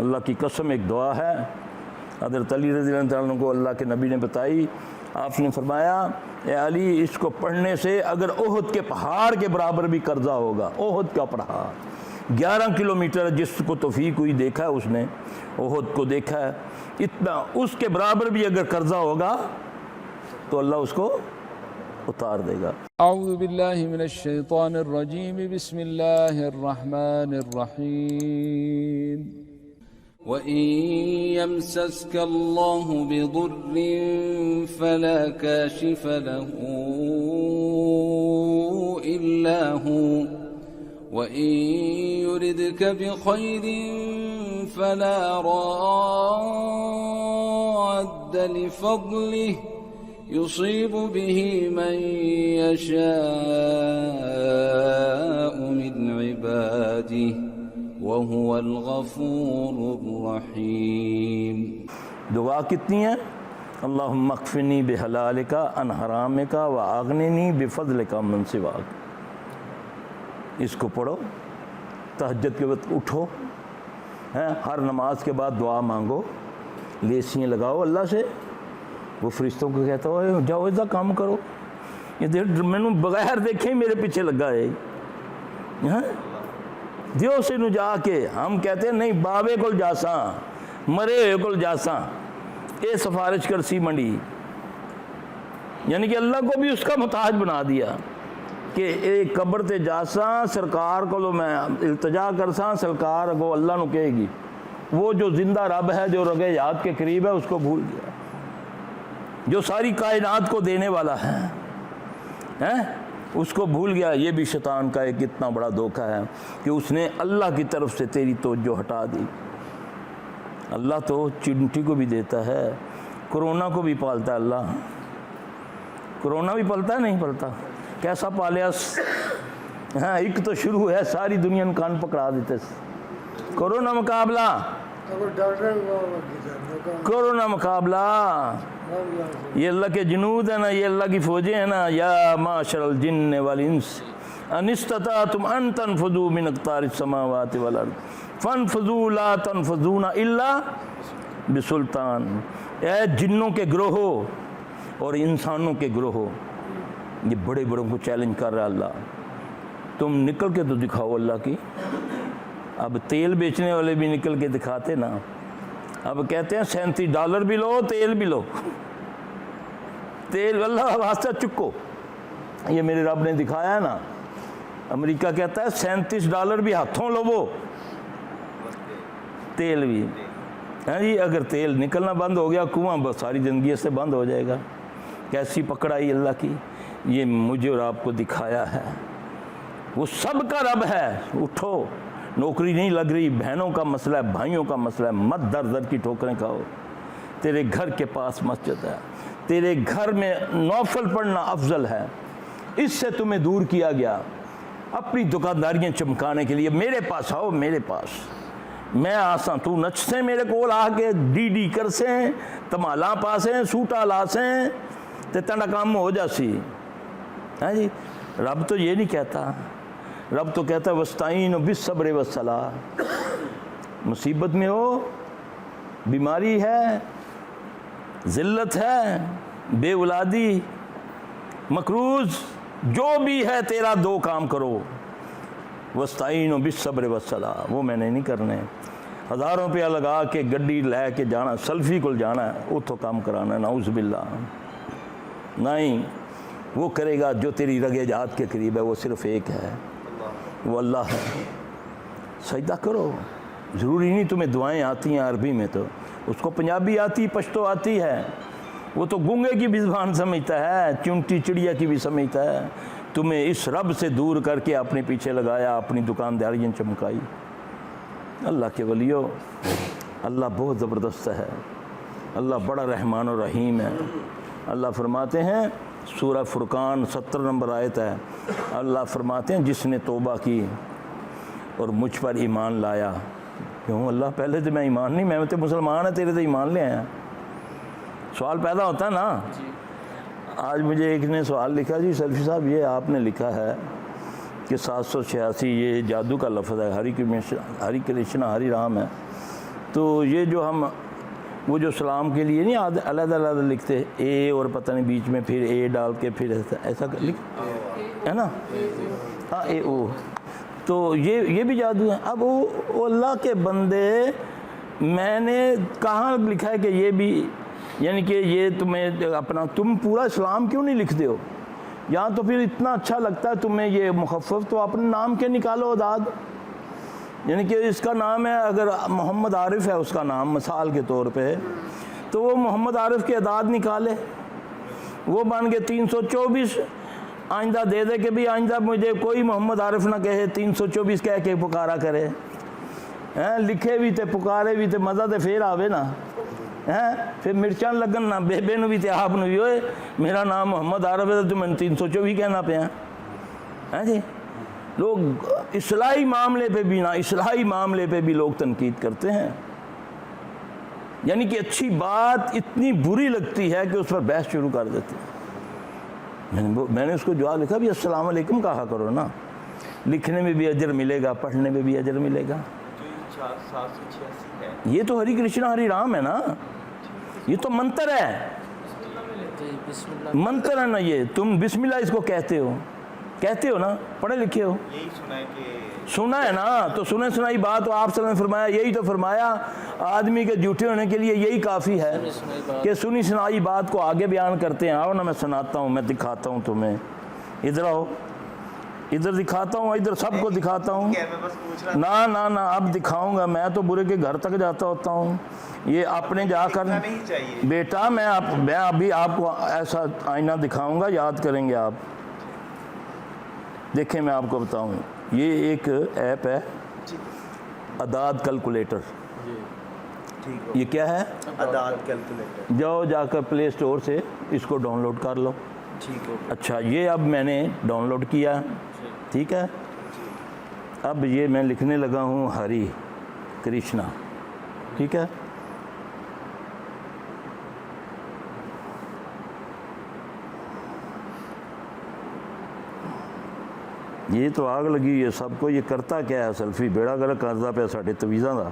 اللہ کی قسم ایک دعا ہے حضرت علی رضی اللہ عنہ کو اللہ کے نبی نے بتائی. آپ نے فرمایا اے علی اس کو پڑھنے سے اگر احد کے پہاڑ کے برابر بھی قرضہ ہوگا. احد کا پہاڑ 11 کلومیٹر جس کو توفیق ہوئی دیکھا ہے اس نے احد کو دیکھا ہے, اتنا اس کے برابر بھی اگر قرضہ ہوگا تو اللہ اس کو اتار دے گا. اعوذ باللہ من الشیطان الرجیم بسم اللہ الرحمن الرحیم. وَإِن يَمْسَسْكَ اللَّهُ بِضُرٍّ فَلَا كَاشِفَ لَهُ إِلَّا هُوَ وَإِن يُرِدْكَ بِخَيْرٍ فَلَا رَادَّ لِفَضْلِهِ يُصِيبُ بِهِ مَن يَشَاءُ مِنْ عِبَادِهِ وَهُوَ الْغَفُورُ الرَّحِيمُ. دعا کتنی ہے؟ اللہم اکفنی بحلالک عن حرامک واغننی بفضلک من سواک. اس کو پڑھو, تہجد کے وقت اٹھو, ہر نماز کے بعد دعا مانگو, لیسیاں لگاؤ اللہ سے. وہ فرشتوں کو کہتا ہو جاؤ ایسا کام کرو, یہ میں نے بغیر دیکھے میرے پیچھے لگا ہے. دیو سے نو جا کے ہم کہتے ہیں نہیں بابے کول جاساں مرے ہوئے کول جاساں اے سفارش کرسی منڈی, یعنی کہ اللہ کو بھی اس کا محتاج بنا دیا کہ ایک قبر تے جاساں سرکار کو میں التجا کرساں, سرکار کو اللہ نو کہے گی. وہ جو زندہ رب ہے جو رگے یاد کے قریب ہے اس کو بھول گیا, جو ساری کائنات کو دینے والا ہے اس کو بھول گیا. یہ بھی شیطان کا ایک اتنا بڑا دھوکہ ہے کہ اس نے اللہ کی طرف سے تیری توجہ ہٹا دی. اللہ تو چنٹی کو بھی دیتا ہے, کرونا کو بھی پالتا ہے اللہ. کرونا بھی پلتا ہے نہیں پلتا, کیسا پالیا. ایک تو شروع ہے ساری دنیا نے کان پکڑا دیتے. کرونا مقابلہ, کرونا مقابلہ, یہ اللہ کے جنود ہیں نا, یہ اللہ کی فوجیں ہیں نا. یا معاشر الجن والانس ان استطعتم ان تنفذوا من اقطار السماوات والارض فانفذوا لا تنفذون الا بسلطان. اے جنوں کے گروہوں اور انسانوں کے گروہوں, یہ بڑے بڑوں کو چیلنج کر رہا ہے اللہ, تم نکل کے تو دکھاؤ اللہ کی. اب تیل بیچنے والے بھی نکل کے دکھاتے نا. اب کہتے ہیں $37 بھی لو تیل بھی لو, تیل اللہ واسطہ چکو. یہ میرے رب نے دکھایا ہے نا. امریکہ کہتا ہے $37 بھی ہاتھوں لو, وہ تیل بھی. جی اگر تیل نکلنا بند ہو گیا کنواں بس ساری زندگی سے بند ہو جائے گا. کیسی پکڑائی اللہ کی. یہ مجھے اور آپ کو دکھایا ہے. وہ سب کا رب ہے. اٹھو, نوکری نہیں لگ رہی, بہنوں کا مسئلہ ہے, بھائیوں کا مسئلہ ہے, مت در در کی ٹھوکریں کھاؤ. تیرے گھر کے پاس مسجد ہے, تیرے گھر میں نوفل پڑھنا افضل ہے, اس سے تمہیں دور کیا گیا. اپنی دکانداریاں چمکانے کے لیے میرے پاس آؤ, میرے پاس میں آساں, تو نچسیں میرے کول آ کے ڈی ڈی کرسیں, تمالاں پاسیں, سوٹا لاسیں, تے تنڈا کام ہو جاسی. جی رب تو یہ نہیں کہتا. رب تو کہتا ہے وَاسْتَعِينُوا بِالصَّبْرِ وَالصَّلَاةِ. مصیبت میں ہو, بیماری ہے, ذلت ہے, بے اولادی, مقروض, جو بھی ہے تیرا دو کام کرو. وَاسْتَعِينُوا بِالصَّبْرِ وَالصَّلَاةِ. وہ میں نے نہیں کرنے. 1000 روپیہ لگا کے گڈی لے کے جانا, سلفی کو جانا ہے, اتھوں کام کرانا ہے, نعوذ باللہ. نہیں, وہ کرے گا جو تیری رگ جات کے قریب ہے. وہ صرف ایک ہے, وہ اللہ ہے. سجدہ کرو. ضروری نہیں تمہیں دعائیں آتی ہیں عربی میں, تو اس کو پنجابی آتی, پشتو آتی ہے. وہ تو گونگے کی بھی زبان سمجھتا ہے, چونٹی چڑیا کی بھی سمجھتا ہے. تمہیں اس رب سے دور کر کے اپنے پیچھے لگایا, اپنی دکانداریاں چمکائی. اللہ کے ولیو, اللہ بہت زبردست ہے. اللہ بڑا رحمان و رحیم ہے. اللہ فرماتے ہیں سورہ فرقان 70 نمبر آیت ہے. اللہ فرماتے ہیں جس نے توبہ کی اور مجھ پر ایمان لایا. کیوں اللہ پہلے تو میں ایمان نہیں, میں تو مسلمان ہے, تیرے تو ایمان لے آیا. سوال پیدا ہوتا ہے نا. آج مجھے ایک نے سوال لکھا, جی سلفی صاحب یہ آپ نے لکھا ہے کہ 786 یہ جادو کا لفظ ہے, ہری کرشنا ہری رام ہے, تو یہ جو ہم وہ جو سلام کے لیے نہیں علیحدہ علیحدہ لکھتے اے اور پتہ نہیں بیچ میں پھر اے ڈال کے پھر ایسا لکھ ہے نا، ہاں اے او، تو یہ بھی جادو ہے۔ اب وہ اللہ کے بندے، میں نے کہاں لکھا ہے کہ یہ بھی، یعنی کہ یہ تمہیں اپنا، تم پورا اسلام کیوں نہیں لکھتے ہو؟ یہاں تو پھر اتنا اچھا لگتا ہے تمہیں یہ مخفف، تو اپنے نام کے نکالو اعداد، یعنی کہ اس کا نام ہے، اگر محمد عارف ہے اس کا نام مثال کے طور پہ، تو وہ محمد عارف کے اعداد نکالے، وہ بن گئے 324۔ آئندہ دے دے کہ بھی آئندہ مجھے کوئی محمد عارف نہ کہے، 324 کہہ کے پکارا کرے، لکھے بھی تے پکارے بھی تے مزہ تے پھر آوے نا، پھر مرچاں لگن نہ بیبے نو بھی تے آپ نو بھی، ہوئے میرا نام محمد عارف ہے تو میں 324 کہنا پیا ہے جی۔ لوگ اصلاحی معاملے پہ بھی، اصلاحی معاملے پہ بھی لوگ تنقید کرتے ہیں، یعنی کہ اچھی بات اتنی بری لگتی ہے کہ اس پر بحث شروع کر دیتے ہیں۔ میں نے اس کو جواب لکھا بھی السلام علیکم کہا کرو نا، لکھنے میں بھی اجر ملے گا، پڑھنے میں بھی اجر ملے گا۔ یہ تو ہری کرشنا ہری رام ہے نا، یہ تو منتر ہے، منتر ہے نا یہ، تم بسم اللہ اس کو کہتے ہو نا، پڑھے لکھے ہو، سنا ہے نا، تو سنے سنائی بات، تو آپ صلی اللہ علیہ وسلم نے فرمایا، یہی تو فرمایا آدمی کے جھوٹے ہونے کے لیے یہی کافی ہے کہ سنی سنائی بات کو آگے بیان کرتے ہیں۔ آؤ نا میں سناتا ہوں، میں دکھاتا ہوں تمہیں، ادھر آؤ، ادھر دکھاتا ہوں، ادھر سب کو دکھاتا ہوں، نہ اب دکھاؤں گا، میں تو برے کے گھر تک جاتا ہوتا ہوں، یہ اپنے جا کر بیٹا، میں ابھی آپ کو ایسا آئینہ دکھاؤں گا، یاد کریں گے آپ، دیکھیں میں آپ کو بتاؤں، یہ ایک ایپ ہے اعداد کیلکولیٹر، یہ کیا ہے؟ اعداد کیلکولیٹر، جاؤ جا کر پلے اسٹور سے اس کو ڈاؤن لوڈ کر لو۔ اچھا، یہ اب میں نے ڈاؤن لوڈ کیا، ٹھیک ہے، اب یہ میں لکھنے لگا ہوں ہری کرشنا، ٹھیک ہے، یہ تو آگ لگی ہے سب کو، یہ کرتا کیا ہے سیلفی، بیڑا گرک کرتا پیا ساڈے تویزاں دا،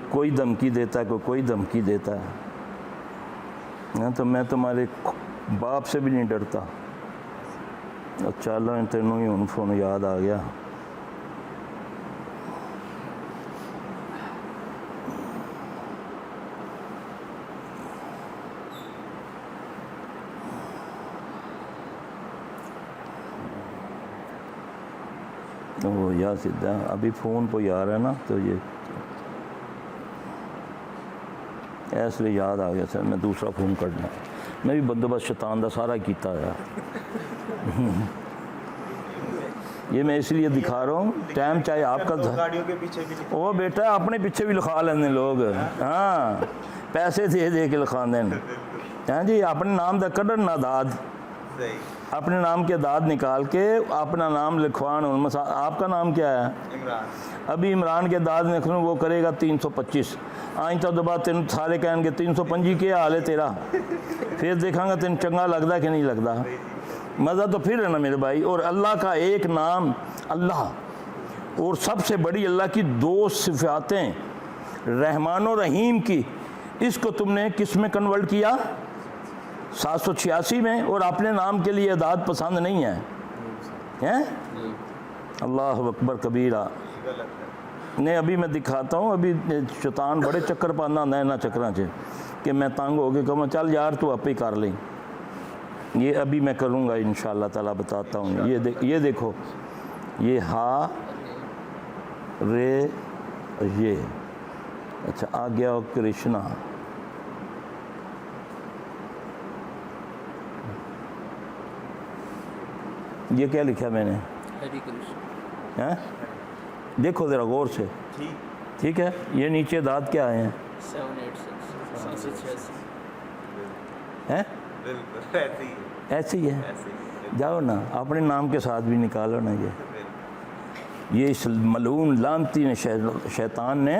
کوئی دھمکی دیتا ہے، کوئی دھمکی دیتا ہے، تو میں تمہارے باپ سے بھی نہیں ڈرتا۔ اچھا اللہ تینوں ہی ان فون یاد آ گیا، وہ یا سیدھا ابھی فون پہ آ رہا ہے نا، تو یہ اس لیے یاد آ گیا سر، میں دوسرا فون کرنا، میں بھی بندوبست شیطان دا سارا کیتا ہے، یہ میں اس لیے دکھا رہا ہوں، ٹائم چاہے آپ کا گاڑیوں کے پیچھے بھی، وہ بیٹا اپنے پیچھے بھی لکھا لینے لوگ، ہاں پیسے دے کے لکھا دیں، ہاں جی، اپنے نام دا کڈن نہ داد، اپنے نام کے داد نکال کے اپنا نام لکھوان، آپ کا نام کیا ہے؟ ابھی عمران کے داد لکھوں، وہ کرے گا 325، آئندہ دبا تین سارے کہیں گے 325 کیا حال ہے تیرا، پھر دیکھاں گا تین چنگا لگتا ہے کہ نہیں لگتا، مزہ تو پھر ہے نا میرے بھائی۔ اور اللہ کا ایک نام اللہ، اور سب سے بڑی اللہ کی دو صفاتیں رحمان و رحیم کی، اس کو تم نے کس میں کنورٹ کیا؟ 786 میں، اور اپنے نام کے لیے اعداد پسند نہیں ہے، اللہ اکبر کبیرہ۔ نہیں ابھی میں دکھاتا ہوں، ابھی شیطان بڑے چکر پانا ہوتا ہے نہ چکراں چ کہ میں تنگ ہو کے کہوں چل یار تو آپ ہی کر لیں، یہ ابھی میں کروں گا انشاءاللہ تعالیٰ، بتاتا ہوں۔ یہ دیکھو، یہ ہا رے یہ، اچھا آ گیا کرشنا، یہ کیا لکھا میں نے؟ دیکھو ذرا غور سے، ٹھیک ہے، یہ نیچے داد کیا آئے ہیں؟ 786 ایسے ہی ہے، جاؤ نا اپنے نام کے ساتھ بھی نکالو نا، یہ اس ملعون لعنتی نے شیطان نے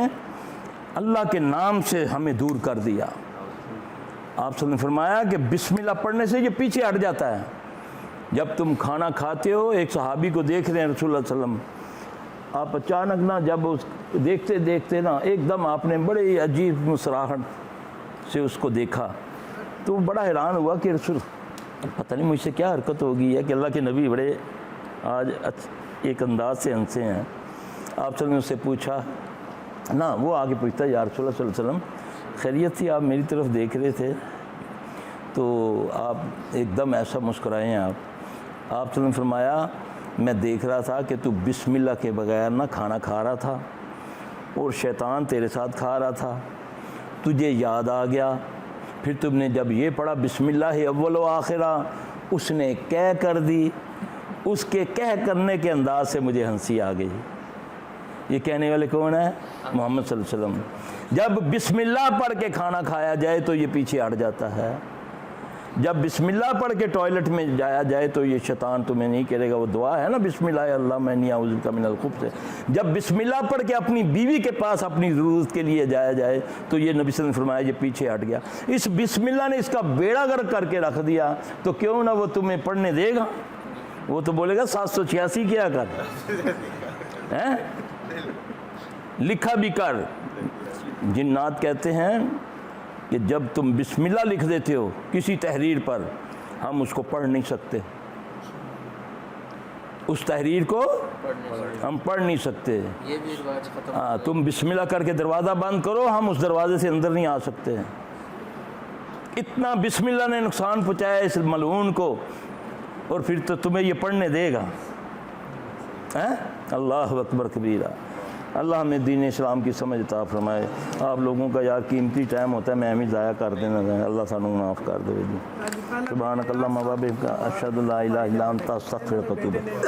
اللہ کے نام سے ہمیں دور کر دیا۔ آپ صلی اللہ علیہ وسلم نے فرمایا کہ بسم اللہ پڑھنے سے یہ پیچھے ہٹ جاتا ہے۔ جب تم کھانا کھاتے ہو، ایک صحابی کو دیکھ رہے ہیں رسول اللہ صلی اللہ علیہ وسلم، آپ اچانک نا جب اس دیکھتے دیکھتے نا ایک دم آپ نے بڑے ہی عجیب مسراہٹ سے اس کو دیکھا تو وہ بڑا حیران ہوا کہ رسول پتہ نہیں مجھ سے کیا حرکت ہوگی ہے کہ اللہ کے نبی بڑے آج ایک انداز سے ہنسے ہیں. آپ صلی اللہ علیہ وسلم نے اس سے پوچھا نا، وہ آگے پوچھتا یا رسول اللہ صلی اللہ علیہ وسلم خیریت تھی، آپ میری طرف دیکھ رہے تھے تو آپ ایک دم ایسا مسکرائے ہیں. آپ صلی اللہ علیہ وسلم فرمایا میں دیکھ رہا تھا کہ تو بسم اللہ کے بغیر نہ کھانا کھا رہا تھا اور شیطان تیرے ساتھ کھا رہا تھا، تجھے یاد آ گیا، پھر تم نے جب یہ پڑھا بسم اللہ اول و آخرہ، اس نے کہہ کر دی، اس کے کہہ کرنے کے انداز سے مجھے ہنسی آ گئی. یہ کہنے والے کون ہیں؟ محمد صلی اللہ علیہ وسلم. جب بسم اللہ پڑھ کے کھانا کھایا جائے تو یہ پیچھے ہٹ جاتا ہے، جب بسم اللہ پڑھ کے ٹوائلٹ میں جایا جائے تو یہ شیطان تمہیں نہیں کرے گا. وہ دعا ہے نا بسم اللہ اللہم انی اعوذ بک من الخبث سے، جب بسم اللہ پڑھ کے اپنی بیوی کے پاس اپنی ضرورت کے لیے جایا جائے تو یہ نبی صلی اللہ علیہ وسلم نے فرمایا یہ پیچھے ہٹ گیا. اس بسم اللہ نے اس کا بیڑا غرق کر کے رکھ دیا تو کیوں نہ وہ تمہیں پڑھنے دے گا؟ وہ تو بولے گا 786 کیا کر ہیں، لکھا بھی کر. جنات کہتے ہیں کہ جب تم بسم اللہ لکھ دیتے ہو کسی تحریر پر، ہم اس کو پڑھ نہیں سکتے، اس تحریر کو ہم پڑھ نہیں سکتے. یہ بھی رواج ختم. ہاں تم بسم اللہ کر کے دروازہ بند کرو، ہم اس دروازے سے اندر نہیں آ سکتے. اتنا بسم اللہ نے نقصان پہنچایا اس ملعون کو، اور پھر تو تمہیں یہ پڑھنے دے گا. اللہ اکبر کبیرہ. اللہ ہمیں دین اسلام کی سمجھ عطا فرمائے. آپ لوگوں کا یار قیمتی ٹائم ہوتا ہے، میں ہمیں ضائع کر دینا. اللہ سانوں معاف کر دے جی. سبحانک اللہم و بحمدک اشہد ان لا الہ الا انت استغفرک و اتوب الیک.